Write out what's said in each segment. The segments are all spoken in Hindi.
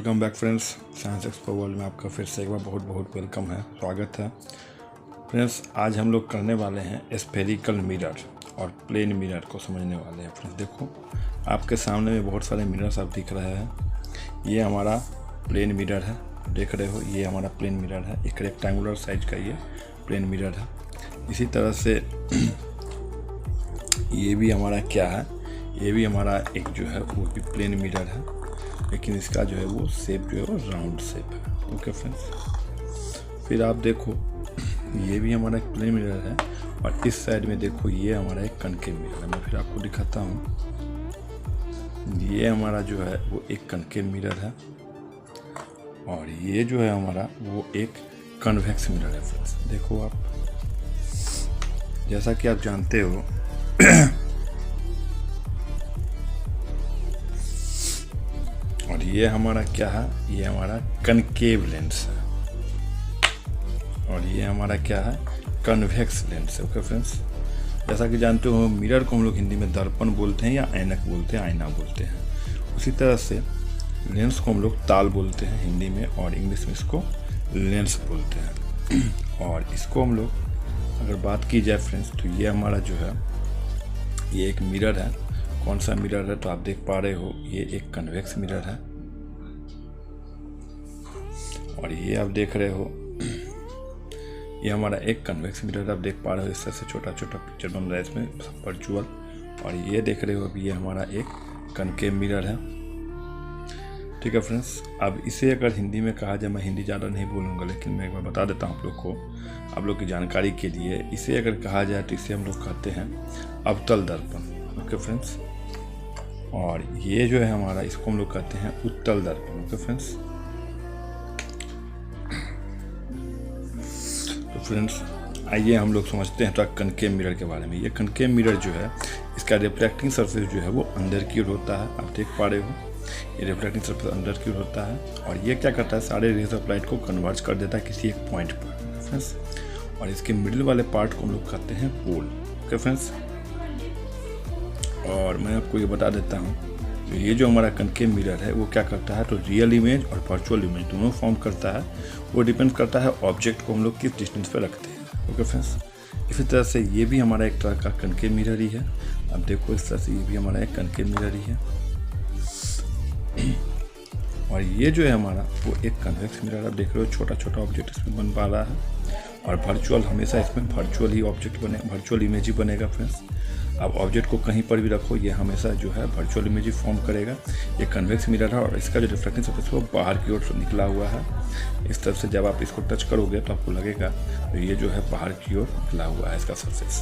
Welcome back friends. Science expo world में आपका फिर से एक बार बहुत बहुत वेलकम है, स्वागत है फ्रेंड्स। आज हम लोग करने वाले हैं स्फेरिकल मिरर और प्लेन मिरर को समझने वाले हैं फ्रेंड्स। देखो आपके सामने में बहुत सारे मिरर्स आप दिख रहे हैं। ये हमारा प्लेन मिरर है, देख रहे हो, ये हमारा प्लेन मिरर है। एक रेक्टेंगुलर साइज का ये प्लेन मिरर है। इसी तरह से ये भी हमारा क्या है, ये भी हमारा एक जो है वो भी प्लेन मिरर है, लेकिन इसका जो है वो शेप जो है वो राउंड शेप है। ओके फ्रेंड्स, फिर आप देखो ये भी हमारा एक प्लेन मिरर है और इस साइड में देखो ये हमारा एक कनकेव मिरर है। मैं फिर आपको दिखाता हूँ। ये हमारा जो है वो एक कनकेव मिरर है और ये जो है हमारा वो एक कन्वेक्स मिरर है फ्रेंड्स। देखो आप, जैसा कि आप जानते हो और ये हमारा क्या है, ये हमारा कनकेव लेंस है और ये हमारा क्या है, कन्वेक्स लेंस है। ओके फ्रेंड्स, जैसा कि जानते हो मिरर को हम लोग हिंदी में दर्पण बोलते हैं या ऐनक बोलते हैं, आईना बोलते हैं। उसी तरह से लेंस को हम लोग ताल बोलते हैं हिंदी में और इंग्लिश में इसको लेंस बोलते हैं। और इसको हम लोग अगर बात की जाए फ्रेंड्स तो ये हमारा जो है ये एक मिरर है। कौन सा मिरर है तो आप देख पा रहे हो, ये एक कन्वेक्स मिरर है और ये आप देख रहे हो ये हमारा एक कन्वेक्स मिरर आप देख पा रहे हो। इस तरह से छोटा छोटा पिक्चर बन रहा है इसमें वर्चुअल। और ये देख रहे हो अभी ये हमारा एक कनकेव मिरर है। ठीक है फ्रेंड्स, अब इसे अगर हिंदी में कहा जाए, मैं हिंदी ज़्यादा नहीं बोलूँगा लेकिन मैं एक बार बता देता हूँ आप लोग को, आप लोग की जानकारी के लिए। इसे अगर कहा जाए तो इसे हम लोग कहते हैं अवतल दर्पण। ओके फ्रेंड्स, और ये जो है हमारा, इसको हम लोग कहते हैं उत्तल दर्पण। ओके फ्रेंड्स, तो फ्रेंड्स आइए हम लोग समझते हैं तो कनकेव मिरर के बारे में। ये कनकेव मिरर जो है इसका रिफ्लेक्टिंग सरफेस जो है वो अंदर की ओर होता है। आप देख पा रहे हो ये रिफ्लेक्टिंग सरफेस अंदर की ओर होता है और ये क्या करता है, सारे रेज ऑफ लाइट को कन्वर्ज कर देता है किसी एक पॉइंट पर फ्रेंड्स। और इसके मिडिल वाले पार्ट को हम लोग कहते हैं पोल। ओके फ्रेंड्स, और मैं आपको ये बता देता हूँ, ये जो हमारा कनकेव मिरर है वो क्या करता है, तो रियल इमेज और वर्चुअल इमेज दोनों फॉर्म करता है। वो डिपेंड करता है ऑब्जेक्ट को हम लोग किस डिस्टेंस पे रखते हैं। ओके फ्रेंड्स, इसी तरह से ये भी हमारा एक तरह का कनकेव मिरर ही है। अब देखो इस तरह से ये भी हमारा एक कनकेव मिरर ही है और ये जो है हमारा वो एक कन्वेक्स मिरर। आप देख रहे हो छोटा छोटा ऑब्जेक्ट इसमें बन पा रहा है और वर्चुअल, हमेशा इसमें वर्चुअल ही ऑब्जेक्ट बने, वर्चुअल इमेज ही बनेगा फ्रेंड्स। आप ऑब्जेक्ट को कहीं पर भी रखो ये हमेशा जो है वर्चुअल इमेज ही फॉर्म करेगा। ये कन्वेक्स मिरर है और इसका जो रिफ्लेक्टिंग सरफेस वो बाहर की ओर से निकला हुआ है। इस तरफ से जब आप इसको टच करोगे तो आपको लगेगा तो ये जो है बाहर की ओर निकला हुआ है इसका सरफेस,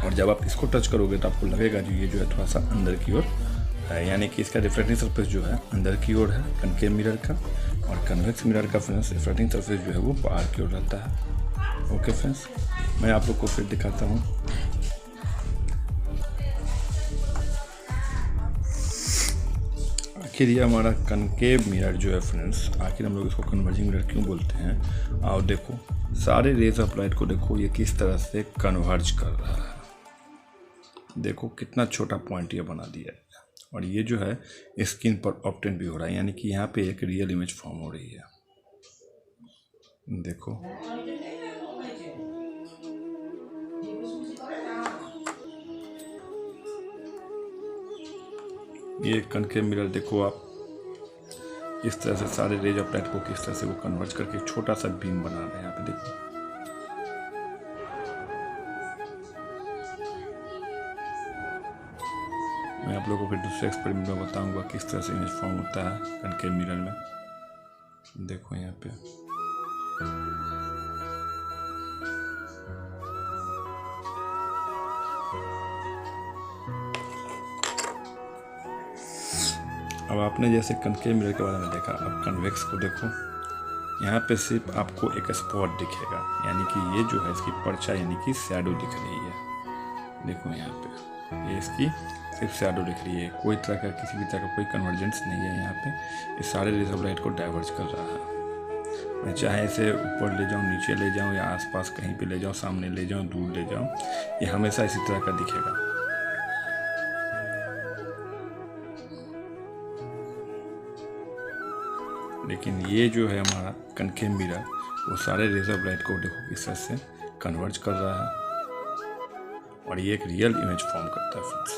और जब आप इसको टच करोगे तो आपको लगेगा जो ये जो है थोड़ा सा अंदर की ओर है, यानी कि इसका रिफ्लेक्टिंग सरफेस जो है अंदर की ओर है कनकेव मिरर का। और कन्वेक्स मिरर का फ्रेंड्स रिफ्लेक्टिंग सरफेस जो है वो बाहर की ओर रहता है। ओके फ्रेंड्स, मैं आप लोग को फिर दिखाता हूँ। आखिर ये हमारा कनकेव मिरर जो है फ्रेंड्स, आखिर हम लोग इसको कन्वर्जिंग मिरर क्यों बोलते हैं। और देखो सारे रेज ऑफ लाइट को देखो ये किस तरह से कन्वर्ज कर रहा है। देखो कितना छोटा पॉइंट ये बना दिया है और ये जो है स्क्रीन पर ऑब्टेन भी हो रहा है, यानी कि यहाँ पे एक रियल इमेज फॉर्म हो रही है। देखो ये कनकेव मिरर, देखो आप इस तरह से सारे रेज ऑफ लाइट को किस तरह से वो कन्वर्ट करके एक छोटा सा बीम बना रहे हैं। यहाँ पे देखो मैं आप लोगों को फिर दूसरे एक्सपेरिमेंट में बताऊंगा किस तरह से इमेज फॉर्म होता है कनकेव मिरर में। देखो यहाँ पे अब आपने जैसे कनकेव मिरर के बारे में देखा, अब कन्वेक्स को देखो, यहाँ पे सिर्फ आपको एक स्पॉट दिखेगा, यानी कि ये जो है इसकी परछाई यानी कि शैडो दिख रही है। देखो यहाँ पे ये इसकी सिर्फ शैडो दिख रही है, कोई तरह का किसी भी तरह का कोई कन्वर्जेंस नहीं है। यहाँ पे ये सारे रेज ऑफ लाइट को डाइवर्ज कर रहा है। मैं चाहे इसे ऊपर ले जाऊँ, नीचे ले जाऊँ या आसपास कहीं पे ले जाऊँ, सामने ले जाऊँ, दूर ले जाऊँ, ये हमेशा इसी तरह का दिखेगा। लेकिन ये जो है हमारा कनकेव मिरर वो सारे रेज ऑफ लाइट को देखो किस तरह से कन्वर्ज कर रहा है और ये एक रियल इमेज फॉर्म करता है फ्रेंड्स।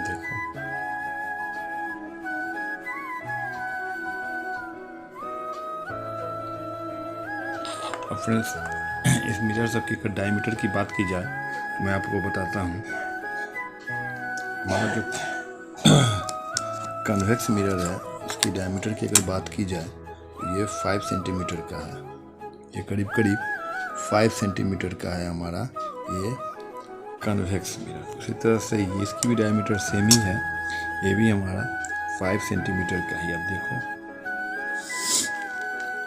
देखो अब फ्रेंड्स इस मिरर सब की डायमीटर की बात की जाए तो मैं आपको बताता हूँ। हमारा जो कन्वेक्स मिरर है उसकी डायमीटर की अगर बात की जाए तो ये 5 सेंटीमीटर का है। ये करीब करीब 5 सेंटीमीटर का है हमारा ये कन्वेक्स मिरर। उसी तरह से ये इसकी भी डायमीटर सेम ही है, ये भी हमारा 5 सेंटीमीटर का ही। अब देखो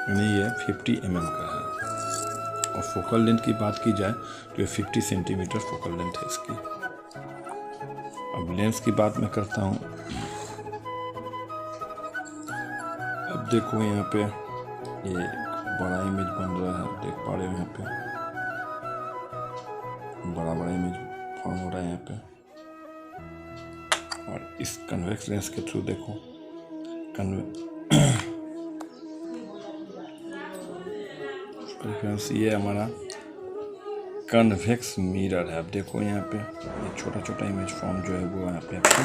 यानी ये 50 mm का है। और फोकल लेंथ की बात की जाए तो ये 50 सेंटीमीटर फोकल लेंथ है इसकी। अब लेंस की बात मैं करता हूँ। अब देखो यहाँ पे ये बड़ा इमेज बन रहा है, देख पा रहे हो यहाँ पे बड़ा इमेज फॉर्म हो रहा है यहाँ पे। और इस कन्वेक्स लेंस के थ्रू देखो ये हमारा कन्वेक्स मिरर है। अब देखो यहाँ पे ये छोटा छोटा इमेज फॉर्म जो है वो यहाँ पे आपको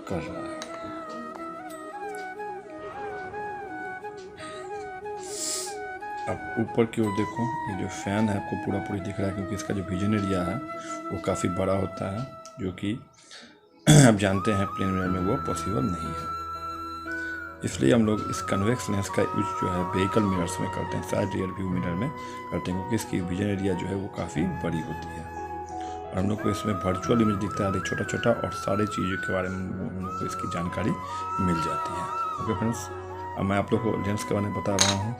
कर रहा है। अब ऊपर की ओर देखो ये जो फैन है आपको पूरी दिख रहा है, क्योंकि इसका जो विजन एरिया है वो काफ़ी बड़ा होता है, जो कि आप जानते हैं प्लेन मिरर में वो पॉसिबल नहीं है। इसलिए हम लोग इस कन्वेक्स लेंस का यूज जो है व्हीकल मिरर्स में करते हैं, साइड रियर व्यू मिरर में करते हैं, क्योंकि इसकी विजन एरिया जो है वो काफ़ी बड़ी होती है और हम लोग को इसमें वर्चुअल इमेज दिखता है छोटा छोटा, और सारी चीज़ों के बारे में हम लोग को इसकी जानकारी मिल जाती है। ओके फ्रेंड्स, अब मैं आप लोग को लेंस के बारे में बता रहा हूँ।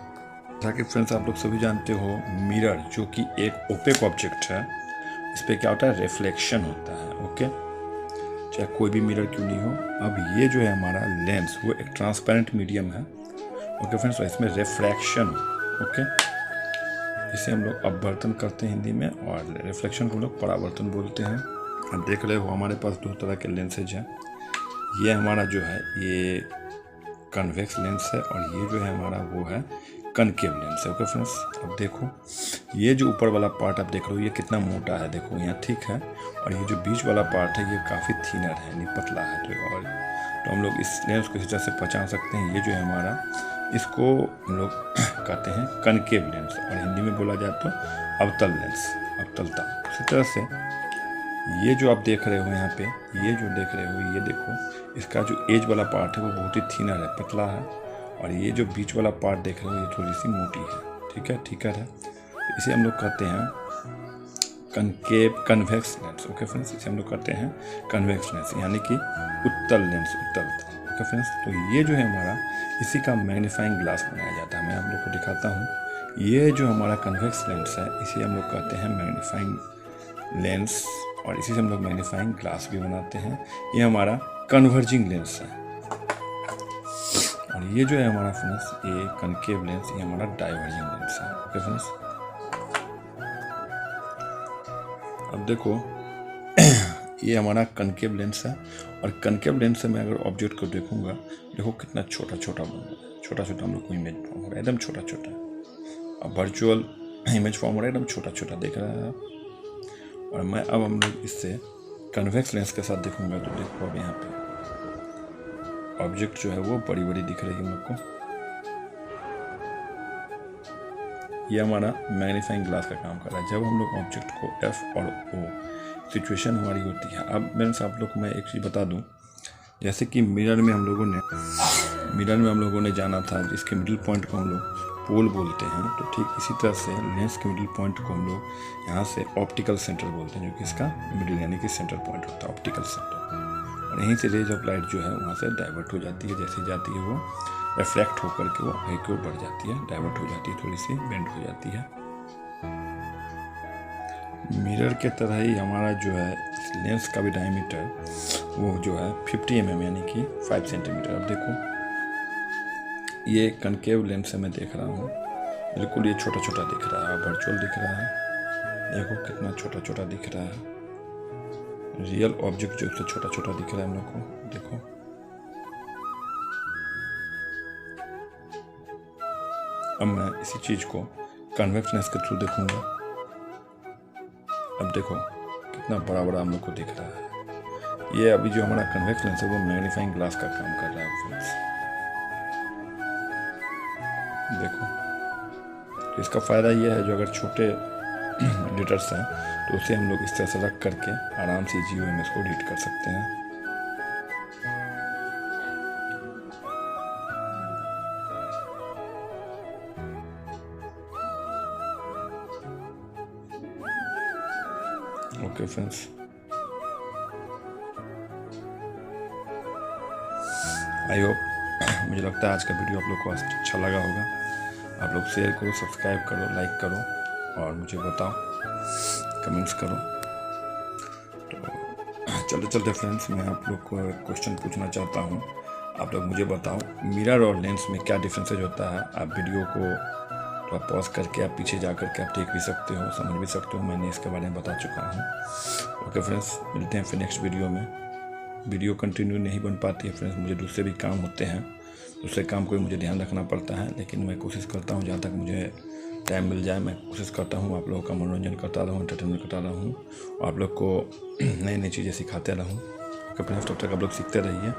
ताकि फ्रेंड्स आप लोग सभी जानते हो मिरर जो कि एक ओपेक ऑब्जेक्ट है, इस पर क्या होता है, रिफ्लेक्शन होता है। ओके, चाहे कोई भी मिरर क्यों नहीं हो। अब ये जो है हमारा लेंस वो एक ट्रांसपेरेंट मीडियम है। ओके फ्रेंड्स, इसमें रिफ्रैक्शन, ओके, इसे हम लोग अपवर्तन करते हैं हिंदी में, और रिफ्लेक्शन को हम लोग परावर्तन बोलते हैं। अब देख रहे हो हमारे पास दो तरह के लेंसेज हैं। ये हमारा जो है ये कन्वेक्स लेंस है और ये जो है हमारा वो है कनकेव लेंस है। ओके फ्रेंड्स, अब देखो ये जो ऊपर वाला पार्ट आप देख रहे हो ये कितना मोटा है, देखो यहाँ ठीक है, और ये जो बीच वाला पार्ट है ये काफ़ी थिनर है, यानी पतला है। तो हम लोग इस लेंस को इस तरह से पहचान सकते हैं। ये जो है हमारा, इसको हम लोग कहते हैं कनकेव लेंस, और हिंदी में बोला जाए तो अवतल लेंस, अवतलता। इसी तरह से ये जो आप देख रहे हो यहाँ पे, ये जो देख रहे हो ये देखो, इसका जो एज वाला पार्ट है वो बहुत ही थिनर है, पतला है, और ये जो बीच वाला पार्ट देख रहे हो ये थोड़ी सी मोटी है। ठीक है, ठीकर है। तो इसे हम लोग कहते हैं कन्वेक्स लेंस। ओके फ्रेंड्स, इसे हम लोग कहते हैं कन्वेक्स लेंस, यानी कि उत्तल लेंस, उत्तल। ओके फ्रेंड्स, तो ये जो है हमारा, इसी का मैग्नीफाइंग ग्लास बनाया जाता है। मैं आप लोग को दिखाता हूँ। ये जो हमारा कन्वेक्स लेंस है इसे हम लोग कहते हैं मैग्नीफाइंग लेंस, और इसी से हम लोग मैग्नीफाइंग ग्लास भी बनाते हैं। ये हमारा कन्वर्जिंग लेंस है। और ये जो है हमारा फ्रेंड्स ये कनकेव लेंस, ये हमारा डाइवर्जिंग लेंस है। ओके फ्रेंड्स, अब देखो ये हमारा कनकेव लेंस है, और कनकेव लेंस से मैं अगर ऑब्जेक्ट को देखूंगा, देखो कितना छोटा छोटा बन रहा है, छोटा छोटा हम लोग को इमेज फॉर्म हो रहा है, एकदम छोटा छोटा। अब वर्चुअल इमेज फॉर्म हो रहा है, एकदम छोटा छोटा देख रहा है आप। और मैं अब हम लोग इससे कन्वेक्स लेंस के साथ देखूंगा तो देखो अब यहाँ पे ऑब्जेक्ट जो है वो बड़ी बड़ी दिख रही है हम लोग को। ये हमारा मैग्नीफाइंग ग्लास का काम कर रहा है। जब हम लोग ऑब्जेक्ट को F और O सिचुएशन हमारी होती है। अब मैं आप लोग को मैं एक चीज़ बता दूं, जैसे कि मिरर में हम लोगों ने जाना था इसके मिडिल पॉइंट को हम लोग पोल बोलते हैं, तो ठीक इसी तरह से लेंस के मिडिल पॉइंट को हम लोग यहाँ से ऑप्टिकल सेंटर बोलते हैं, जो कि इसका मिडिल यानी कि सेंटर पॉइंट होता है, ऑप्टिकल सेंटर। और यहीं से रेज ऑफ लाइट जो है वहाँ से डाइवर्ट हो जाती है, जैसे जाती है वो रिफ्लेक्ट होकर के वो आगे की ओर बढ़ जाती है, डाइवर्ट हो जाती है, थोड़ी सी बेंड हो जाती है। मिरर के तरह ही हमारा जो है इस लेंस का भी डायमीटर वो जो है 50 mm यानी कि 5 सेंटीमीटर। अब देखो ये कनकेव लेंस से मैं देख रहा हूँ, बिल्कुल ये छोटा छोटा दिख रहा है, वर्चुअल दिख रहा है, देखो कितना छोटा छोटा दिख रहा है। रियल ऑब्जेक्ट जो उससे छोटा छोटा दिख रहा है हम लोग को, देखो। अब मैं इसी चीज को कन्वेक्स लेंस के थ्रू देखूंगा। अब देखो कितना बड़ा बड़ा हम लोग को दिख रहा है। ये अभी जो हमारा कन्वेक्स लेंस है वो मैग्नीफाइंग ग्लास का काम कर रहा है फ्रेंड्स, देखो। इसका फ़ायदा ये है जो अगर छोटे एडिटर्स हैं तो उसे हम लोग इस तरह से रख करके आराम से जियो इमेज को एडिट कर सकते हैं। ओके फ्रेंड्स, आई होप मुझे लगता है आज का वीडियो आप लोग को अच्छा लगा होगा। आप लोग शेयर करो, सब्सक्राइब करो, लाइक करो और मुझे बताओ, कमेंट्स करो। तो चलते चलते फ्रेंड्स, मैं आप लोग को क्वेश्चन पूछना चाहता हूँ। आप लोग मुझे बताओ मिरर और लेंस में क्या डिफरेंसेज होता है। आप वीडियो को थोड़ा पॉज करके आप पीछे जा करके आप देख भी सकते हो, समझ भी सकते हो, मैंने इसके बारे में बता चुका हूँ। ओके फ्रेंड्स, मिलते हैं फिर नेक्स्ट वीडियो में। वीडियो कंटिन्यू नहीं बन पाती है फ्रेंड्स, मुझे दूसरे भी काम होते हैं, दूसरे काम को भी मुझे ध्यान रखना पड़ता है, लेकिन मैं कोशिश करता हूँ जहाँ तक मुझे टाइम मिल जाए मैं कोशिश करता हूँ आप लोगों का मनोरंजन करता रहूँ, एंटरटेनमेंट करता रहूँ और आप लोग को नई नई चीज़ें सिखाते रहूँ। ओके फ्रेंड्स, तब तक आप लोग सीखते रहिए,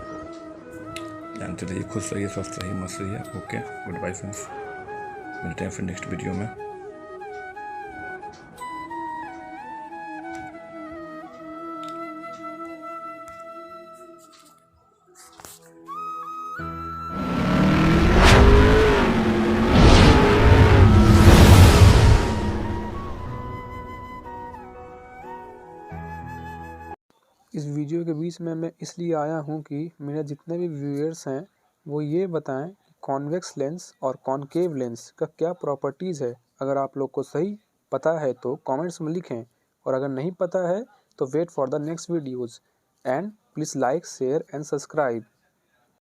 जानते रहिए, खुश रहिए, स्वस्थ रहिए, मस्त रहिए। ओके, गुड बाय फ्रेंड्स, मिलते हैं फिर नेक्स्ट वीडियो में। इस वीडियो के बीच में मैं इसलिए आया हूँ कि मेरे जितने भी व्यूअर्स हैं वो ये बताएं कि कॉन्वेक्स लेंस और कॉनकेव लेंस का क्या प्रॉपर्टीज़ है। अगर आप लोग को सही पता है तो कमेंट्स में लिखें, और अगर नहीं पता है तो wait for the next videos and please like, share and subscribe.